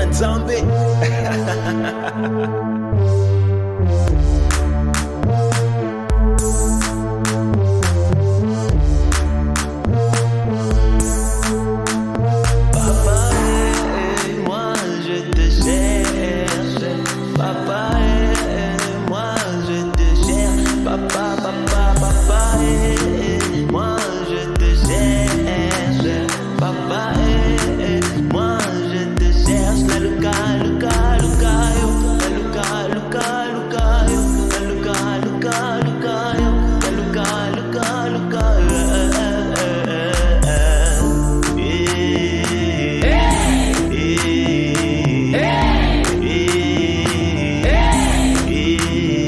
and zombie.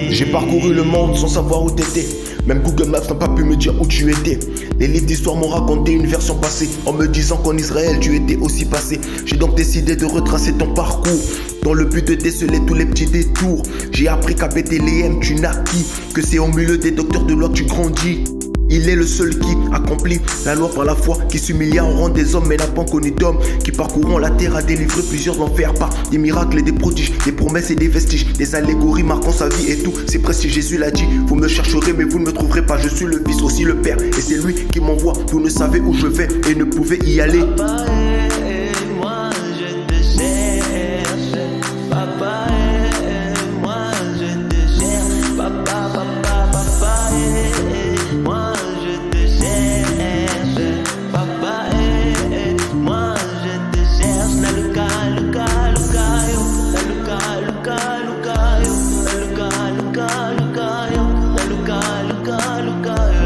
J'ai parcouru le monde sans savoir où t'étais. Même Google Maps n'a pas pu me dire où tu étais. Les livres d'histoire m'ont raconté une version passée, en me disant qu'en Israël tu étais aussi passé. J'ai donc décidé de retracer ton parcours, dans le but de déceler tous les petits détours. J'ai appris qu'à Bethléem tu naquis, que c'est au milieu des docteurs de loi que tu grandis. Il est le seul qui accomplit la loi par la foi, qui s'humilia au rang des hommes mais n'a pas connu d'hommes, qui parcourant la terre a délivré plusieurs enfers par des miracles et des prodiges, des promesses et des vestiges, des allégories marquant sa vie et tout. C'est précis, Jésus l'a dit, vous me chercherez mais vous ne me trouverez pas, je suis le Fils aussi le Père, et c'est lui qui m'envoie. Vous ne savez où je vais et ne pouvez y aller. Papa et moi je te cherche. Papa et moi je te cherche. Papa, papa, papa et moi je te cherche. Papa et moi je te cherche. Na luka, luka, luka yo. Na luka, luka, luka yo. Na luka, luka, luka yo. Na luka, luka, luka yo.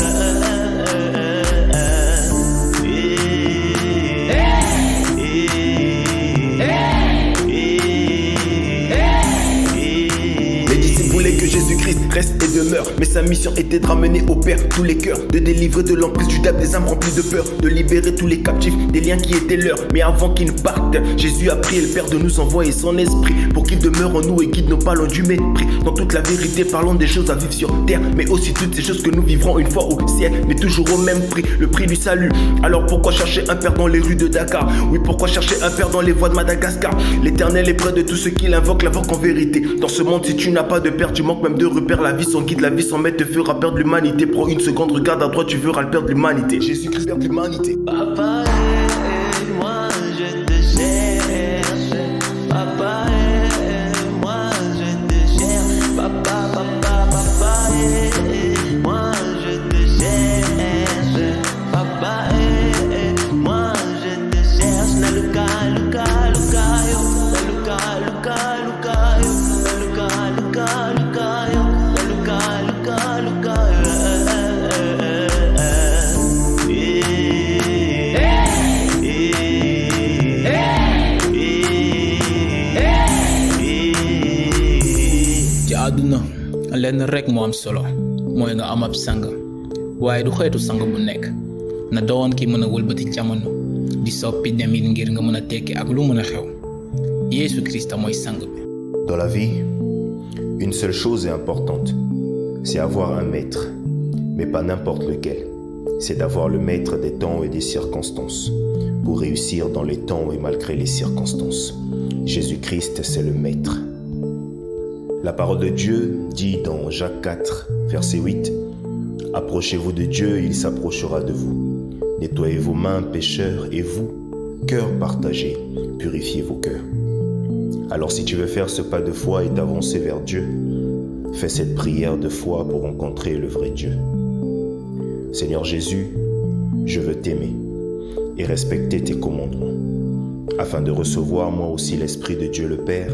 Que Jésus-Christ reste et demeure, mais sa mission était de ramener au Père tous les cœurs, de délivrer de l'emprise du diable des âmes remplies de peur, de libérer tous les captifs des liens qui étaient leurs. Mais avant qu'ils ne partent, Jésus a prié le Père de nous envoyer son esprit pour qu'il demeure en nous et guide nos pas loin du mépris. Dans toute la vérité, parlons des choses à vivre sur terre, mais aussi toutes ces choses que nous vivrons une fois au ciel, mais toujours au même prix, le prix du salut. Alors pourquoi chercher un Père dans les rues de Dakar? Oui, pourquoi chercher un Père dans les voies de Madagascar? L'Éternel est près de tous ceux qui l'invoquent en vérité. Dans ce monde, si tu n'as pas de Père, tu manques même de repères. La vie sans guide, la vie sans maître te fera perdre l'humanité. Prends une seconde, regarde à droite, tu verras le perdre l'humanité. Jésus-Christ perd l'humanité. Papa et moi je te cherche. Papa et moi je te cherche. Papa, papa, papa et moi je te cherche. Papa et moi je te cherche. Na luka, luka, luka yo. Na luka, luka, luka yo. Na luka, luka, luka yo. Na luka, luka, luka yo. ci àdduna lenn rek moo am solo mooy nga am ab sang, waaye du xeetu sang bu nekk na doon ki mën a wëlbati jamono di soppi demin ngir nga mën a tekki ak lu mën a xew. Yeesu Krista mooy sang bi. Dans la vie, une seule chose est importante, c'est avoir un maître, mais pas n'importe lequel. C'est d'avoir le maître des temps et des circonstances, pour réussir dans les temps et malgré les circonstances. Jésus-Christ, c'est le maître. La parole de Dieu dit dans Jacques 4, verset 8, « Approchez-vous de Dieu, il s'approchera de vous. Nettoyez vos mains, pécheurs, et vous, cœurs partagés, purifiez vos cœurs. » Alors si tu veux faire ce pas de foi et t'avancer vers Dieu, fais cette prière de foi pour rencontrer le vrai Dieu. Seigneur Jésus, je veux t'aimer et respecter tes commandements, afin de recevoir moi aussi l'Esprit de Dieu le Père,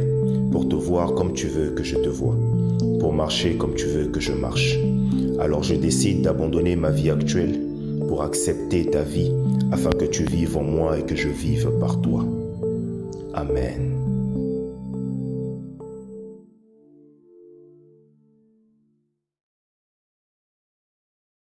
pour te voir comme tu veux que je te vois, pour marcher comme tu veux que je marche. Alors je décide d'abandonner ma vie actuelle pour accepter ta vie, afin que tu vives en moi et que je vive par toi. Amen.